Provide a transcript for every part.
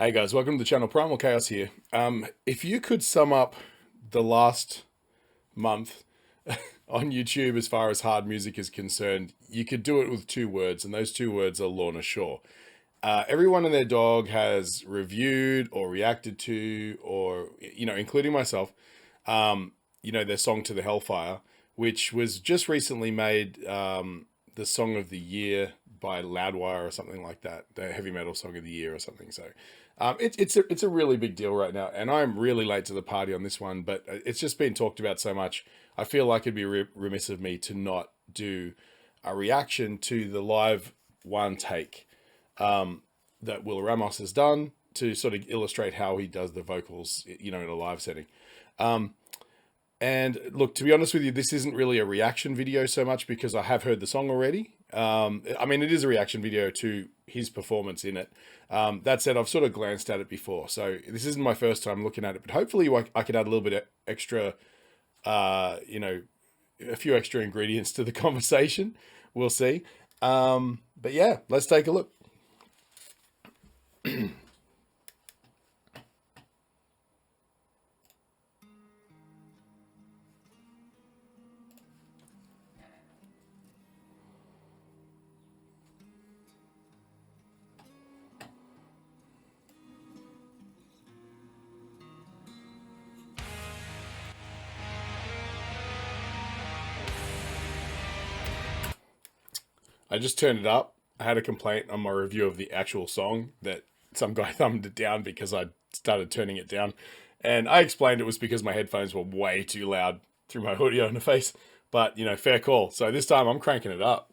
Hey guys, welcome to the channel. Primal Chaos here. If you could sum up the last month on YouTube as far as hard music is concerned, you could do it with two words, and those two words are Lorna Shore. Everyone and their dog has reviewed or reacted to, or, including myself, their song To the Hellfire, which was just recently made the song of the year by Loudwire or something like that, the heavy metal song of the year or something. So it's a really big deal right now, and I'm really late to the party on this one, but it's just been talked about so much. I feel like it'd be remiss of me to not do a reaction to the live one take that Will Ramos has done to sort of illustrate how he does the vocals, in a live setting. And look, to be honest with you, this isn't really a reaction video so much because I have heard the song already. It is a reaction video to his performance in it. That said, I've sort of glanced at it before, so this isn't my first time looking at it, but hopefully I could add a little bit extra, a few extra ingredients to the conversation. We'll see. But yeah, let's take a look. I just turned it up. I had a complaint on my review of the actual song that some guy thumbed it down because I started turning it down. And I explained it was because my headphones were way too loud through my audio interface. But, fair call. So this time I'm cranking it up.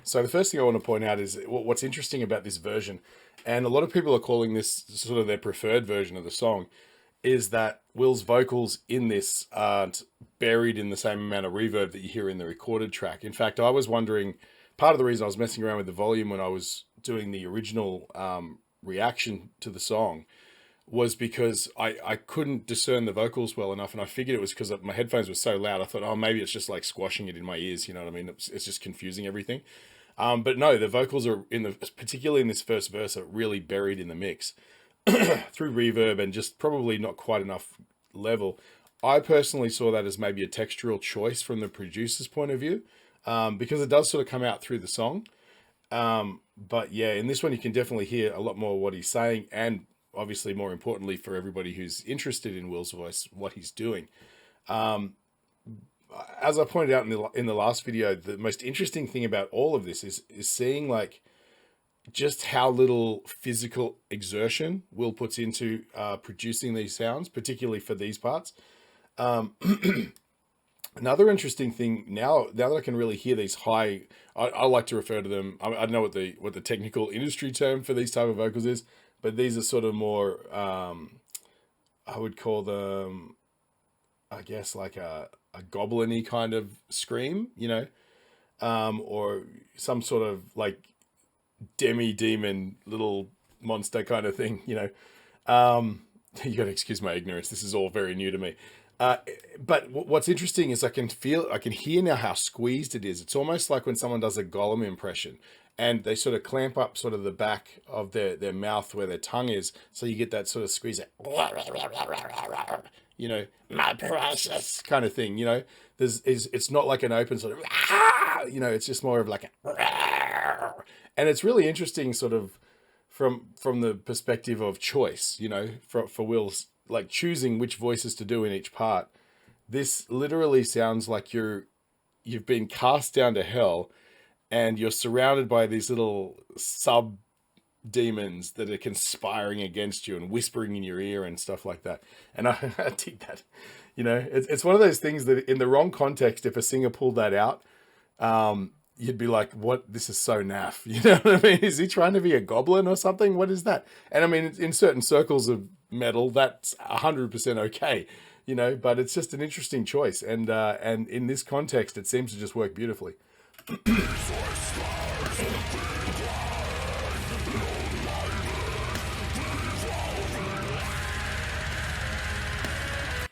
So the first thing I want to point out is what's interesting about this version, and a lot of people are calling this sort of their preferred version of the song, is that Will's vocals in this aren't buried in the same amount of reverb that you hear in the recorded track. In fact, I was wondering, part of the reason I was messing around with the volume when I was doing the original reaction to the song was because I couldn't discern the vocals well enough, and I figured it was because my headphones were so loud. I thought, oh, maybe it's just like squashing it in my ears, you know what I mean? It's just confusing everything. But no, the vocals are particularly in this first verse, are really buried in the mix through reverb and just probably not quite enough level. I personally saw that as maybe a textural choice from the producer's point of view, because it does sort of come out through the song. But yeah, in this one, you can definitely hear a lot more what he's saying, and obviously more importantly for everybody who's interested in Will's voice, what he's doing. As I pointed out in the last video, the most interesting thing about all of this is seeing like just how little physical exertion Will puts into producing these sounds, particularly for these parts. Another interesting thing now that I can really hear these high, I like to refer to them. I don't know what the technical industry term for these type of vocals is, but these are sort of more, I would call them, I guess, like a goblin-y kind of scream, or some sort of like demi-demon little monster kind of thing, you gotta excuse my ignorance. This is all very new to me. But what's interesting is I can hear now how squeezed it is. It's almost like when someone does a Gollum impression and they sort of clamp up sort of the back of their mouth where their tongue is. So you get that sort of squeeze, my precious kind of thing, it's not like an open sort of, it's just more of like and it's really interesting sort of from the perspective of choice, for Will's, like choosing which voices to do in each part. This literally sounds like you've been cast down to hell and you're surrounded by these little sub demons that are conspiring against you and whispering in your ear and stuff like that. And I dig that. You know, it's one of those things that in the wrong context, if a singer pulled that out, you'd be like, what? This is so naff. You know what I mean? Is he trying to be a goblin or something? What is that? And I mean, in certain circles of metal, that's 100% okay, you know, but it's just an interesting choice. And in this context, it seems to just work beautifully.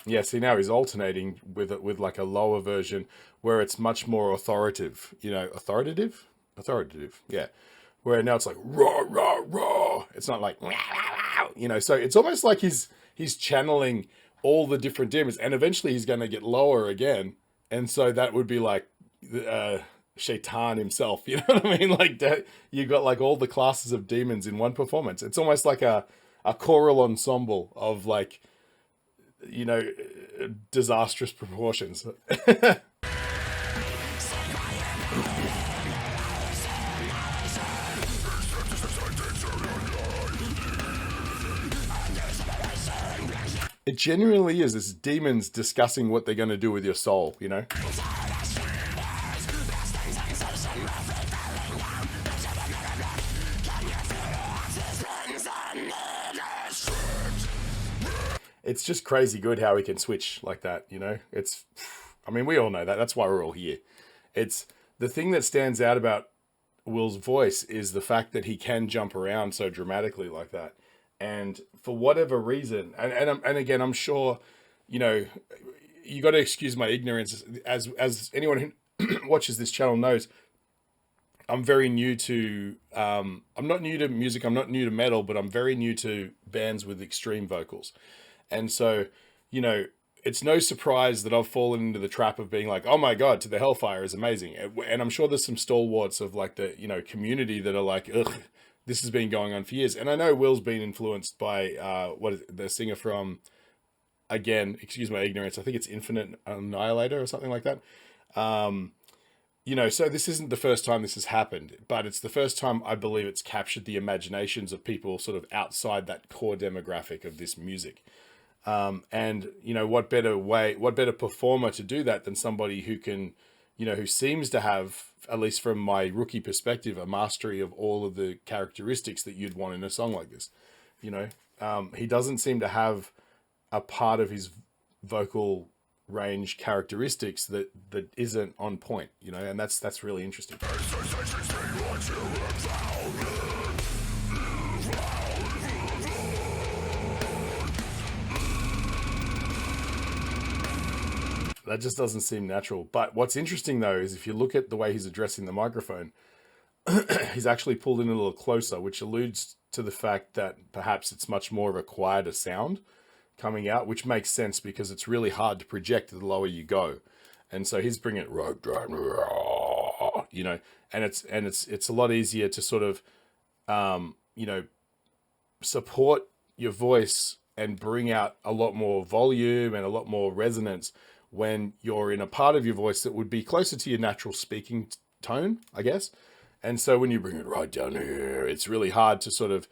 Yeah, see, now he's alternating with like a lower version where it's much more authoritative, you know, authoritative, yeah. Where now it's like raw, raw, raw. It's not like, you know. So it's almost like he's channeling all the different demons, and eventually he's going to get lower again, and so that would be like Shaitan himself. You know what I mean? Like that, you got like all the classes of demons in one performance. It's almost like a choral ensemble of like, you know, disastrous proportions. It genuinely is this demons discussing what they're going to do with your soul, you know? It's just crazy good how he can switch like that, you know? It's, I mean, we all know that. That's why we're all here. It's the thing that stands out about Will's voice is the fact that he can jump around so dramatically like that. And for whatever reason, and again, I'm sure, you know, you got to excuse my ignorance. As anyone who watches this channel knows, I'm very new to, I'm not new to music, I'm not new to metal, but I'm very new to bands with extreme vocals. And so, you know, it's no surprise that I've fallen into the trap of being like, oh my God, to the Hellfire is amazing. And I'm sure there's some stalwarts of like the, you know, community that are like, ugh, this has been going on for years. And I know Will's been influenced by, what is it, the singer from, again, excuse my ignorance, I think it's Infinite Annihilator or something like that. You know, so this isn't the first time this has happened, but it's the first time I believe it's captured the imaginations of people sort of outside that core demographic of this music. And, you know, what better performer to do that than somebody who can, you know, who seems to have, at least from my rookie perspective, a mastery of all of the characteristics that you'd want in a song like this. You know, he doesn't seem to have a part of his vocal range characteristics that isn't on point, you know, and that's really interesting. That just doesn't seem natural. But what's interesting though is if you look at the way he's addressing the microphone, he's actually pulled in a little closer, which alludes to the fact that perhaps it's much more of a quieter sound coming out, which makes sense because it's really hard to project the lower you go. And so he's bringing it right down, you know, and it's a lot easier to sort of, you know, support your voice and bring out a lot more volume and a lot more resonance when you're in a part of your voice that would be closer to your natural speaking tone, I guess. And so when you bring it right down here, it's really hard to sort of,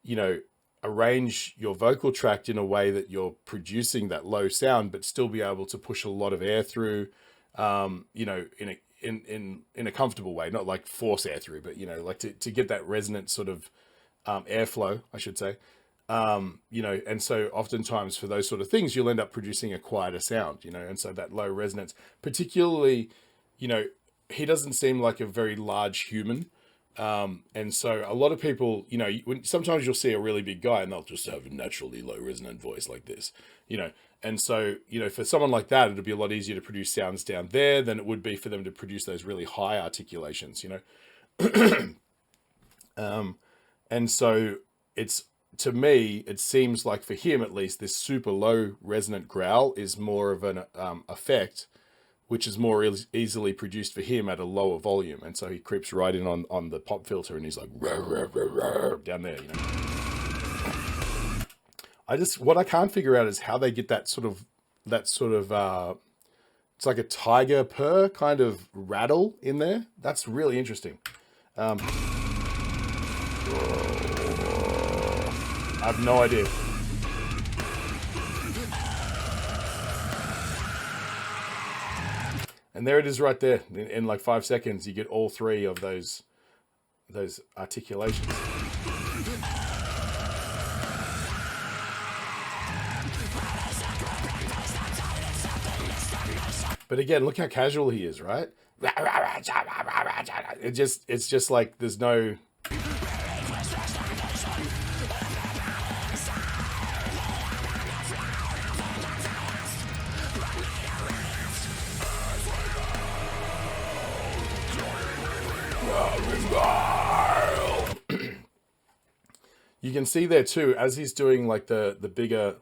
you know, arrange your vocal tract in a way that you're producing that low sound, but still be able to push a lot of air through, you know, in a comfortable way, not like force air through, but, you know, like to get that resonant sort of airflow, I should say. You know, and so oftentimes for those sort of things, you'll end up producing a quieter sound, you know, and so that low resonance, particularly, you know, he doesn't seem like a very large human. And so a lot of people, you know, sometimes you'll see a really big guy and they'll just have a naturally low resonant voice like this, you know, and so, you know, for someone like that, it'd be a lot easier to produce sounds down there than it would be for them to produce those really high articulations, you know. And so it's, to me, it seems like for him, at least, this super low resonant growl is more of an effect, which is more easily produced for him at a lower volume. And so he creeps right in on the pop filter and he's like, rah, rah, rah, rah, down there, you know. What I can't figure out is how they get that sort of, it's like a tiger purr kind of rattle in there. That's really interesting. I have no idea. And there it is right there. In like 5 seconds, you get all three of those articulations. But again, look how casual he is, right? It's just like there's no... You can see there too, as he's doing like the bigger,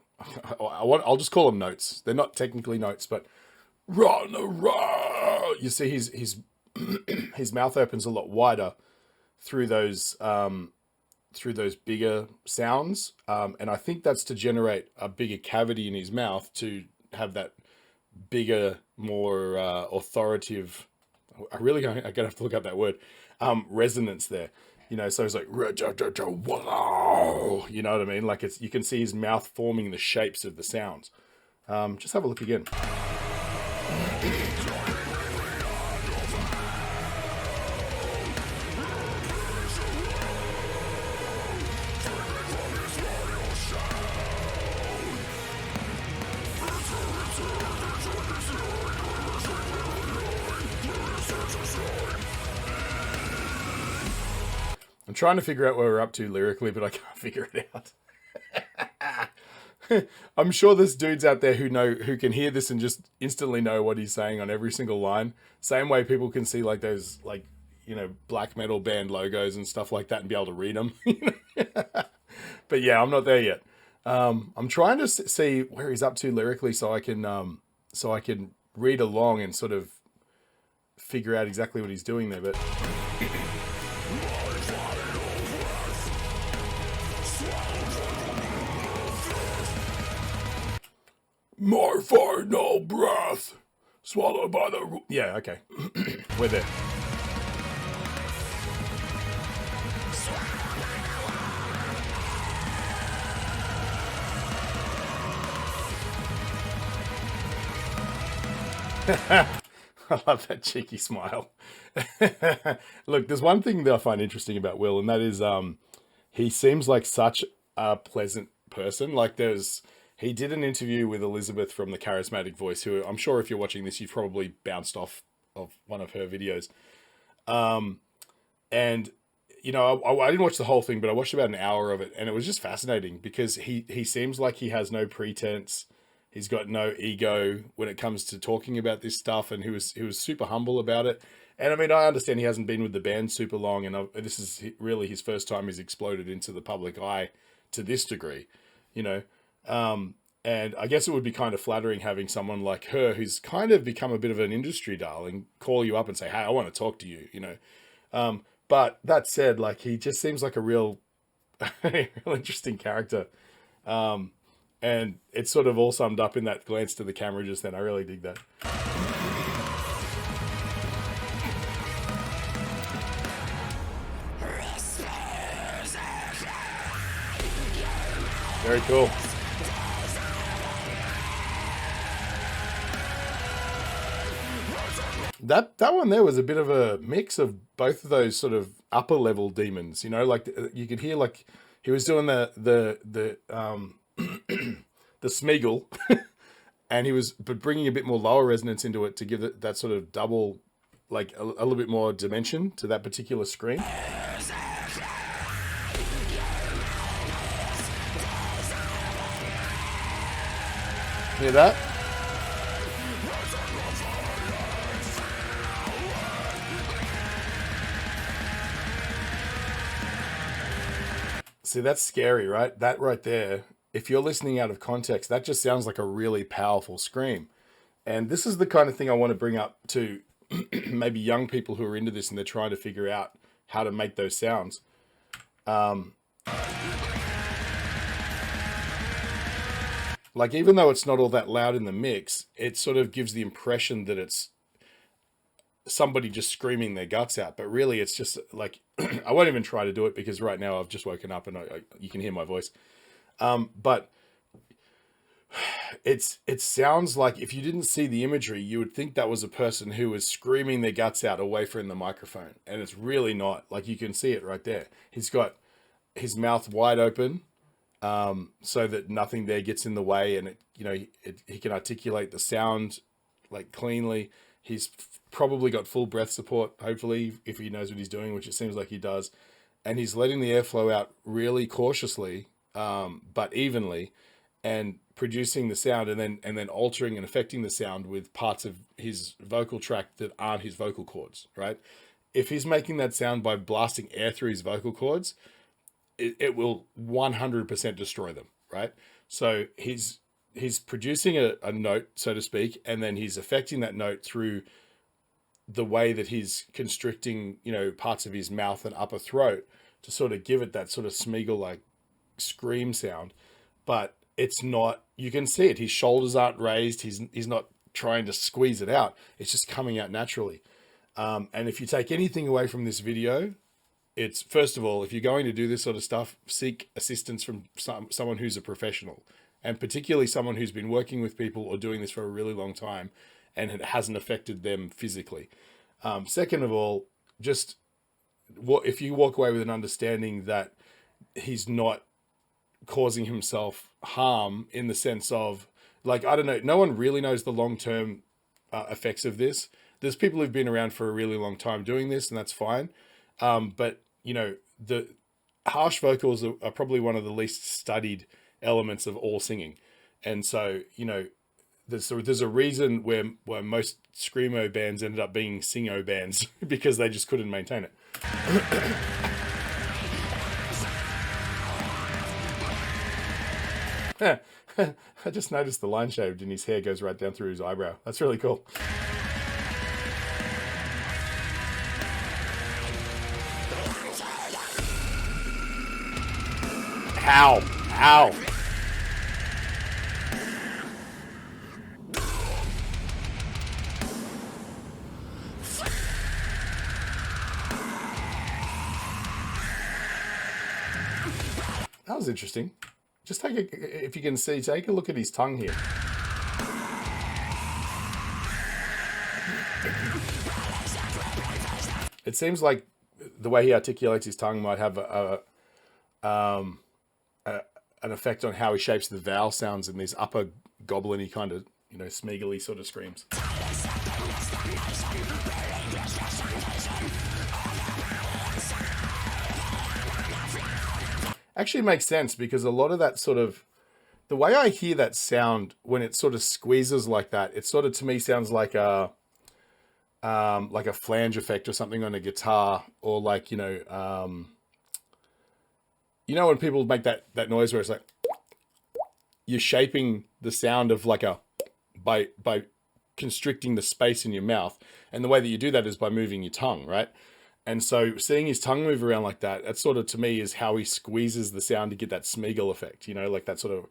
I'll just call them notes. They're not technically notes, but you see his his mouth opens a lot wider through those bigger sounds, and I think that's to generate a bigger cavity in his mouth to have that bigger, more authoritative. I'm gonna have to look up that word. Resonance there. You know, so he's like, you know what I mean? Like you can see his mouth forming the shapes of the sounds. Just have a look again. I'm trying to figure out where we're up to lyrically, but I can't figure it out. I'm sure there's dudes out there who can hear this and just instantly know what he's saying on every single line. Same way people can see like those, like, you know, black metal band logos and stuff like that and be able to read them. But yeah, I'm not there yet. I'm trying to see where he's up to lyrically so I can read along and sort of figure out exactly what he's doing there. But my final breath, swallowed by the... Yeah, okay. We're there. I love that cheeky smile. Look, there's one thing that I find interesting about Will, and that is he seems like such a pleasant person. Like he did an interview with Elizabeth from The Charismatic Voice, who I'm sure if you're watching this, you've probably bounced off of one of her videos. And, you know, I didn't watch the whole thing, but I watched about an hour of it, and it was just fascinating because he seems like he has no pretense. He's got no ego when it comes to talking about this stuff, and he was super humble about it. And I mean, I understand he hasn't been with the band super long, and this is really his first time he's exploded into the public eye to this degree, you know. And I guess it would be kind of flattering having someone like her, who's kind of become a bit of an industry darling, call you up and say, "Hey, I want to talk to you," you know. But that said, like, he just seems like a real interesting character. And it's sort of all summed up in that glance to the camera just then. I really dig that. Very cool. That one there was a bit of a mix of both of those sort of upper level demons, you know, like you could hear like he was doing the Smeagol, and he was bringing a bit more lower resonance into it to give it that sort of double, like a little bit more dimension to that particular scream. Hear that? See, that's scary, right? That right there, if you're listening out of context, that just sounds like a really powerful scream. And this is the kind of thing I want to bring up to maybe young people who are into this and they're trying to figure out how to make those sounds. Like, even though it's not all that loud in the mix, it sort of gives the impression that it's somebody just screaming their guts out. But really, it's just like, I won't even try to do it because right now I've just woken up and you can hear my voice. But it sounds like, if you didn't see the imagery, you would think that was a person who was screaming their guts out away from the microphone, and it's really not. Like, you can see it right there. He's got his mouth wide open, so that nothing there gets in the way, and he can articulate the sound like cleanly. He's probably got full breath support, hopefully, if he knows what he's doing, which it seems like he does. And he's letting the airflow out really cautiously, but evenly, and producing the sound, and then altering and affecting the sound with parts of his vocal tract that aren't his vocal cords, right? If he's making that sound by blasting air through his vocal cords, it will 100% destroy them, right? So he's producing a note, so to speak, and then he's affecting that note through the way that he's constricting, parts of his mouth and upper throat to sort of give it that sort of Smeagol like scream sound. But it's not, you can see it. His shoulders aren't raised. He's not trying to squeeze it out. It's just coming out naturally. And if you take anything away from this video, it's, first of all, if you're going to do this sort of stuff, seek assistance from someone who's a professional, and particularly someone who's been working with people or doing this for a really long time, and it hasn't affected them physically. Second of all, just if you walk away with an understanding that he's not causing himself harm, in the sense of, like, I don't know, no one really knows the long-term effects of this. There's people who've been around for a really long time doing this, and that's fine. But the harsh vocals are probably one of the least studied elements of all singing. And so, there's a reason where most screamo bands ended up being singo bands because they just couldn't maintain it. I just noticed the line shaved and his hair goes right down through his eyebrow. That's really cool. Ow! Ow! That was interesting. Just if you can see, take a look at his tongue here. It seems like the way he articulates his tongue might have an effect on how he shapes the vowel sounds in these upper goblin-y kind of, Smeagol-y sort of screams. Actually makes sense, because a lot of that sort of, the way I hear that sound when it sort of squeezes like that, it sort of, to me, sounds like a flange effect or something on a guitar, or like, when people make that noise where it's like, you're shaping the sound of like by constricting the space in your mouth. And the way that you do that is by moving your tongue, right? And so seeing his tongue move around like that, that sort of, to me, is how he squeezes the sound to get that Smeagol effect, like that sort of,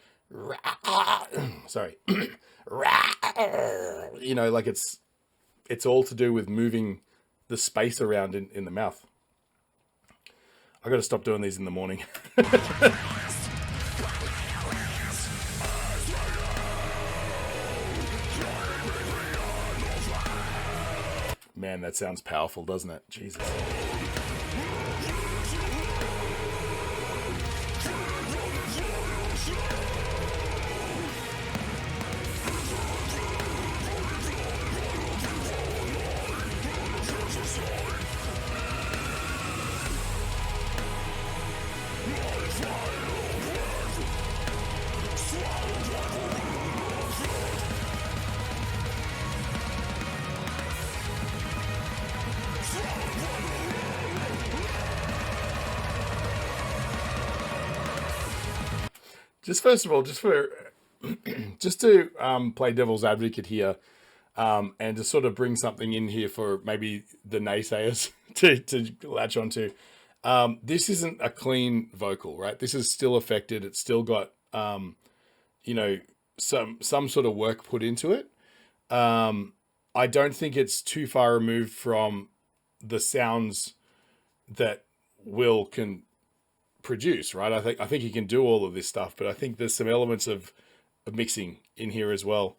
sorry, like it's all to do with moving the space around in the mouth. I got to stop doing these in the morning. Man, that sounds powerful, doesn't it? Jesus. Just first of all, just to play devil's advocate here, and to sort of bring something in here for maybe the naysayers to latch onto. This isn't a clean vocal, right? This is still affected. It's still got, some sort of work put into it. I don't think it's too far removed from the sounds that Will can produce, right? I think he can do all of this stuff, but I think there's some elements of mixing in here as well.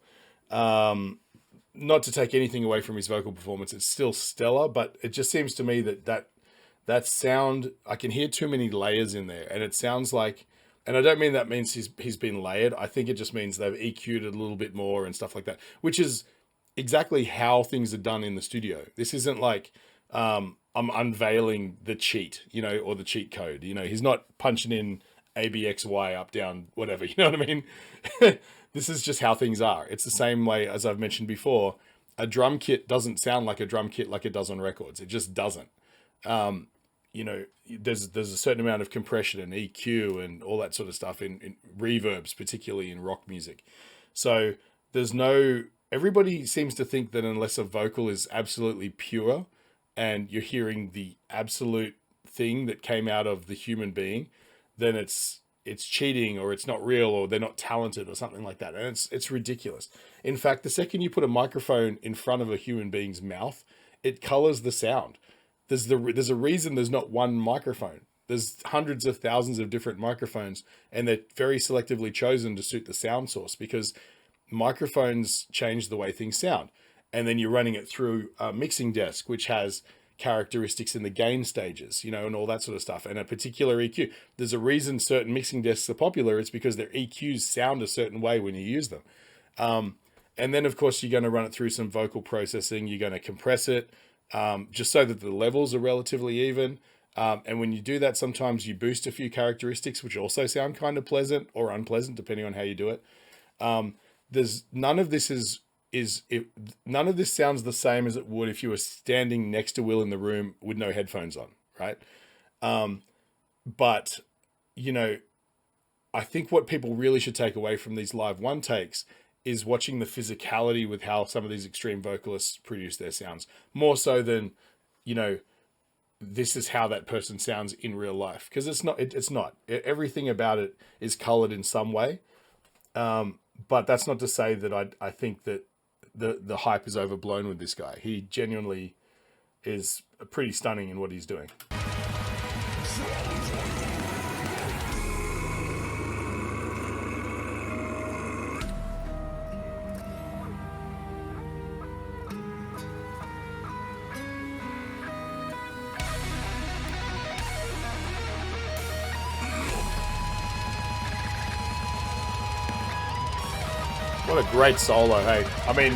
Not to take anything away from his vocal performance, it's still stellar, but it just seems to me that sound, I can hear too many layers in there, and it sounds like, and I don't mean that means he's been layered. I think it just means they've EQ'd it a little bit more and stuff like that, which is exactly how things are done in the studio. This isn't like I'm unveiling the cheat, or the cheat code. He's not punching in ABXY up, down, whatever. You know what I mean? This is just how things are. It's the same way as I've mentioned before. A drum kit doesn't sound like a drum kit like it does on records. It just doesn't. There's a certain amount of compression and EQ and all that sort of stuff in reverbs, particularly in rock music. So everybody seems to think that unless a vocal is absolutely pure and you're hearing the absolute thing that came out of the human being, then it's cheating, or it's not real, or they're not talented, or something like that. And it's ridiculous. In fact, the second you put a microphone in front of a human being's mouth, it colors the sound. There's a reason there's not one microphone. There's hundreds of thousands of different microphones, and they're very selectively chosen to suit the sound source, because microphones change the way things sound. And then you're running it through a mixing desk, which has characteristics in the gain stages, and all that sort of stuff, and a particular EQ. There's a reason certain mixing desks are popular. It's because their EQs sound a certain way when you use them. And then, of course, you're going to run it through some vocal processing. You're going to compress it just so that the levels are relatively even. And when you do that, sometimes you boost a few characteristics, which also sound kind of pleasant or unpleasant, depending on how you do it. None of this sounds the same as it would if you were standing next to Will in the room with no headphones on, right? But I think what people really should take away from these live one takes is watching the physicality with how some of these extreme vocalists produce their sounds, more so than, this is how that person sounds in real life. Because it's not. Everything about it is colored in some way. But that's not to say that I think that the hype is overblown with this guy. He genuinely is pretty stunning in what he's doing. What a great solo, hey. I mean,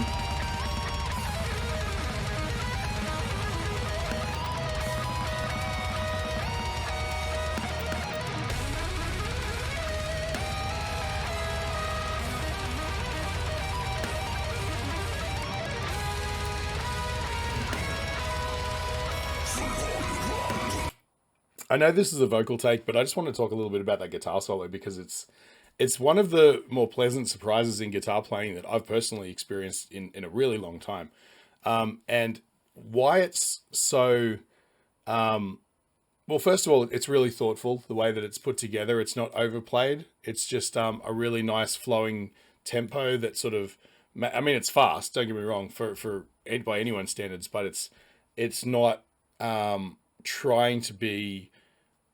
I know this is a vocal take, but I just want to talk a little bit about that guitar solo, because it's one of the more pleasant surprises in guitar playing that I've personally experienced in a really long time. And why it's so, well, first of all, it's really thoughtful, the way that it's put together. It's not overplayed. It's just a really nice flowing tempo that sort of, I mean, it's fast, don't get me wrong, by anyone's standards, but it's not trying to be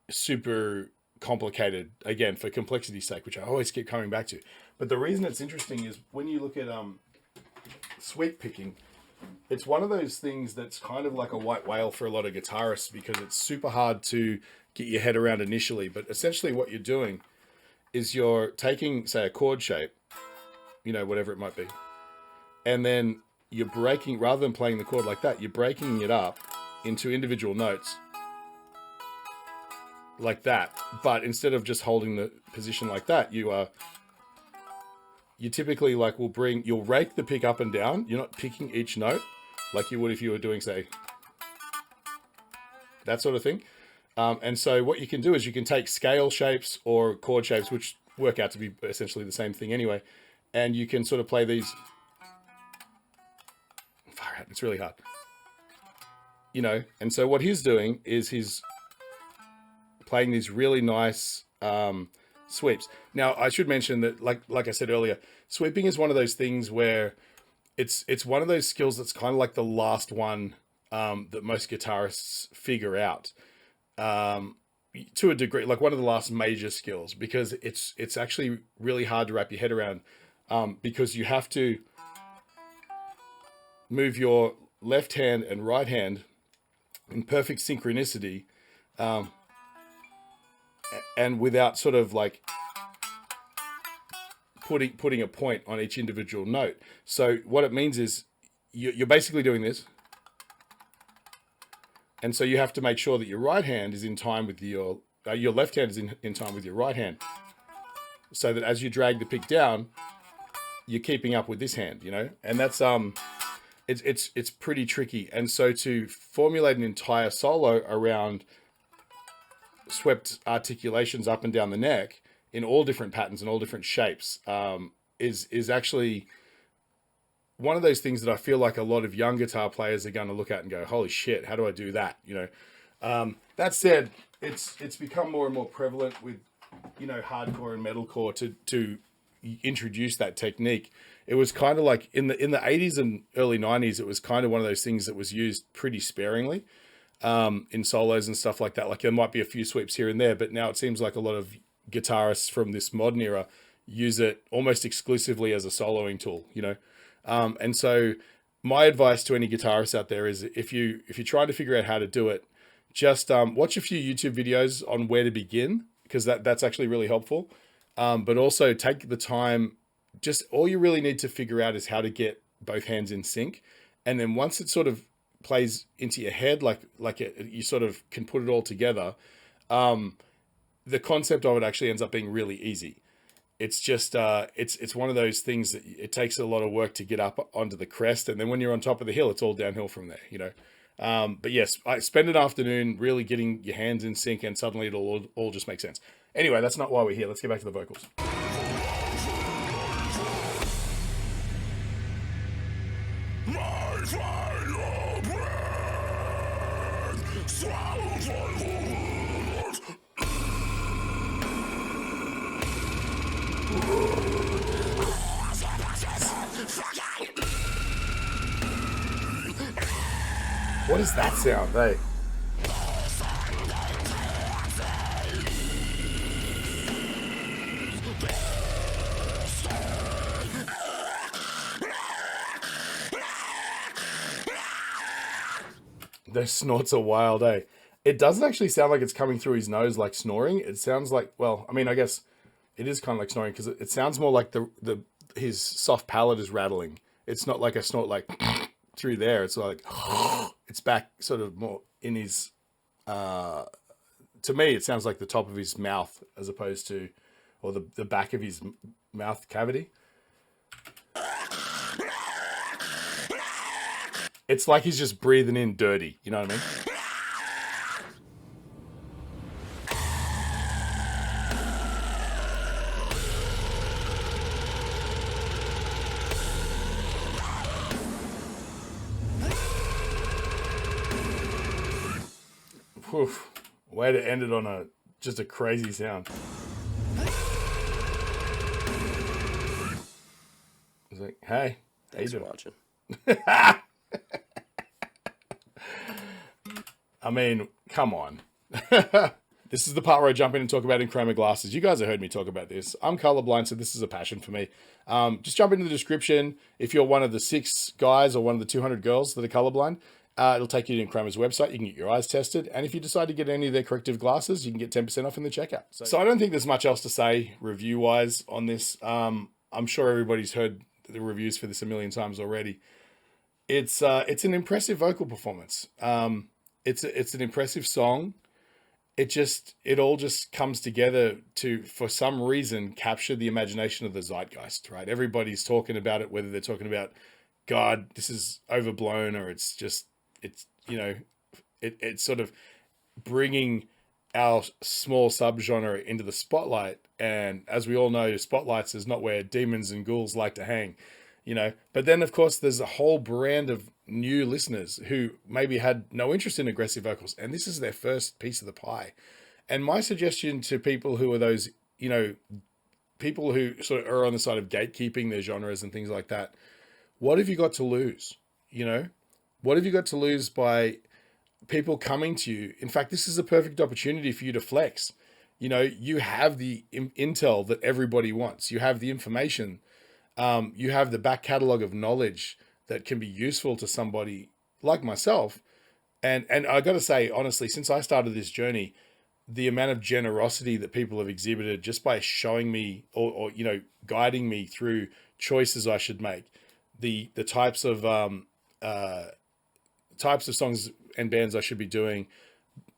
super complicated, again, for complexity's sake, which I always keep coming back to. But the reason it's interesting is when you look at sweep picking, it's one of those things that's kind of like a white whale for a lot of guitarists, because it's super hard to get your head around initially. But essentially what you're doing is you're taking, say, a chord shape, whatever it might be, and then you're breaking, rather than playing the chord like that, you're breaking it up into individual notes like that. But instead of just holding the position like that, you typically you'll rake the pick up and down. You're not picking each note like you would if you were doing, say, that sort of thing. And so what you can do is you can take scale shapes or chord shapes, which work out to be essentially the same thing anyway, and you can sort of play these. It's really hard, and so what he's doing is he's playing these really nice sweeps. Now, I should mention that, like I said earlier, sweeping is one of those things where it's one of those skills that's kind of like the last one that most guitarists figure out. to a degree, like one of the last major skills, because it's actually really hard to wrap your head around, because you have to move your left hand and right hand in perfect synchronicity, and without sort of like putting a point on each individual note. So what it means is you're basically doing this. And so you have to make sure that your right hand is in time with your left hand is in time with your right hand. So that as you drag the pick down, you're keeping up with this hand, you know? And that's, it's pretty tricky. And so to formulate an entire solo around swept articulations up and down the neck in all different patterns and all different shapes, is actually one of those things that I feel like a lot of young guitar players are going to look at and go, holy shit, how do I do that? You know, that said, it's become more and more prevalent with, you know, hardcore and metalcore to introduce that technique. It was kind of like in the 80s and early 90s, it was kind of one of those things that was used pretty sparingly, in solos and stuff like that. Like there might be a few sweeps here and there, but now it seems like a lot of guitarists from this modern era use it almost exclusively as a soloing tool, you know? And so my advice to any guitarists out there is if you're trying to figure out how to do it, just watch a few YouTube videos on where to begin, because that's actually really helpful. But also take the time, just all you really need to figure out is how to get both hands in sync. And then once it sort of plays into your head, you sort of can put it all together, the concept of it actually ends up being really easy. It's just, it's one of those things that it takes a lot of work to get up onto the crest. And then when you're on top of the hill, it's all downhill from there, you know? But yes, I spend an afternoon really getting your hands in sync, and suddenly it'll all just make sense. Anyway, that's not why we're here. Let's get back to the vocals. What does that sound, hey? Those snorts are wild, eh? It doesn't actually sound like it's coming through his nose like snoring. It sounds like, well, I mean, I guess it is kind of like snoring, because it sounds more like his soft palate is rattling. It's not like a snort like through there. It's like it's back sort of more in his, to me it sounds like the top of his mouth as opposed to, or the back of his mouth cavity. It's like he's just breathing in dirty, you know what I mean? Oof. Way to end it on just a crazy sound. It's like, hey, thanks for watching. I mean, come on. This is the part where I jump in and talk about Enchroma Glasses. You guys have heard me talk about this. I'm colorblind, so this is a passion for me. Just jump into the description. If you're one of the 6 guys or one of the 200 girls that are colorblind, it'll take you to Enchroma's website. You can get your eyes tested. And if you decide to get any of their corrective glasses, you can get 10% off in the checkout. So I don't think there's much else to say review-wise on this. I'm sure everybody's heard the reviews for this a million times already. It's an impressive vocal performance. It's an impressive song. It all just comes together to, for some reason, capture the imagination of the zeitgeist, right? Everybody's talking about it, whether they're talking about, God, this is overblown, or it's you know, it's sort of bringing our small subgenre into the spotlight. And as we all know, spotlights is not where demons and ghouls like to hang, you know. But then, of course, there's a whole brand of new listeners who maybe had no interest in aggressive vocals, and this is their first piece of the pie. And my suggestion to people who are those, you know, people who sort of are on the side of gatekeeping their genres and things like that, what have you got to lose? You know, what have you got to lose by people coming to you. In fact, this is a perfect opportunity for you to flex. You know, you have the intel that everybody wants. You have the information. You have the back catalog of knowledge that can be useful to somebody like myself. And I got to say, honestly, since I started this journey, the amount of generosity that people have exhibited just by showing me or you know, guiding me through choices I should make, the types of songs and bands I should be doing,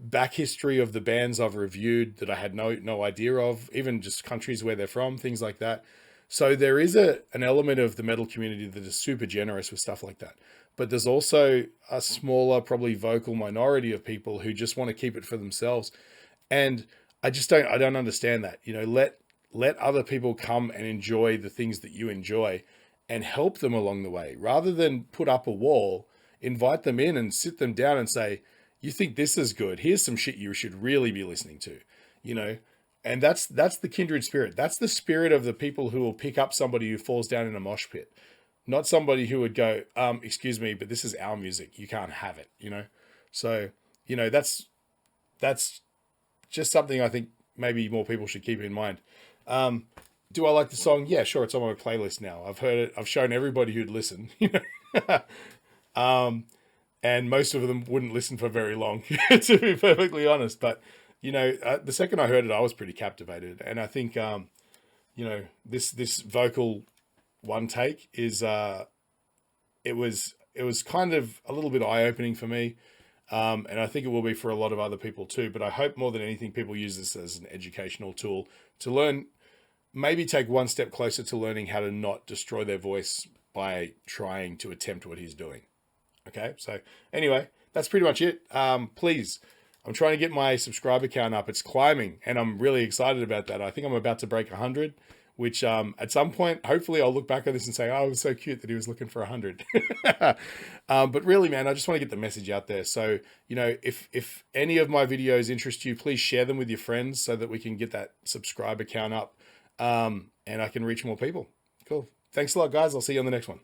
back history of the bands I've reviewed that I had no idea of, even just countries where they're from, things like that. So there is an element of the metal community that is super generous with stuff like that. But there's also a smaller, probably vocal minority of people who just want to keep it for themselves. And I don't understand that. You know, let other people come and enjoy the things that you enjoy and help them along the way, rather than put up a wall. Invite them in and sit them down and say, you think this is good? Here's some shit you should really be listening to, you know? And that's the kindred spirit. That's the spirit of the people who will pick up somebody who falls down in a mosh pit, not somebody who would go, excuse me, but this is our music. You can't have it, you know? So, you know, that's just something I think maybe more people should keep in mind. Do I like the song? Yeah, sure. It's on my playlist now. I've heard it. I've shown everybody who'd listen, you know? And most of them wouldn't listen for very long, to be perfectly honest. But, you know, the second I heard it, I was pretty captivated. And I think, you know, this vocal one take is, it was kind of a little bit eye-opening for me. And I think it will be for a lot of other people too. But I hope more than anything, people use this as an educational tool to learn, maybe take one step closer to learning how to not destroy their voice by trying to attempt what he's doing. Okay, so anyway, that's pretty much it. Please, I'm trying to get my subscriber count up. It's climbing, and I'm really excited about that. I think I'm about to break 100, which at some point, hopefully I'll look back at this and say, oh, it was so cute that he was looking for 100. But really, man, I just want to get the message out there. So, you know, if any of my videos interest you, please share them with your friends so that we can get that subscriber count up, and I can reach more people. Cool. Thanks a lot, guys. I'll see you on the next one.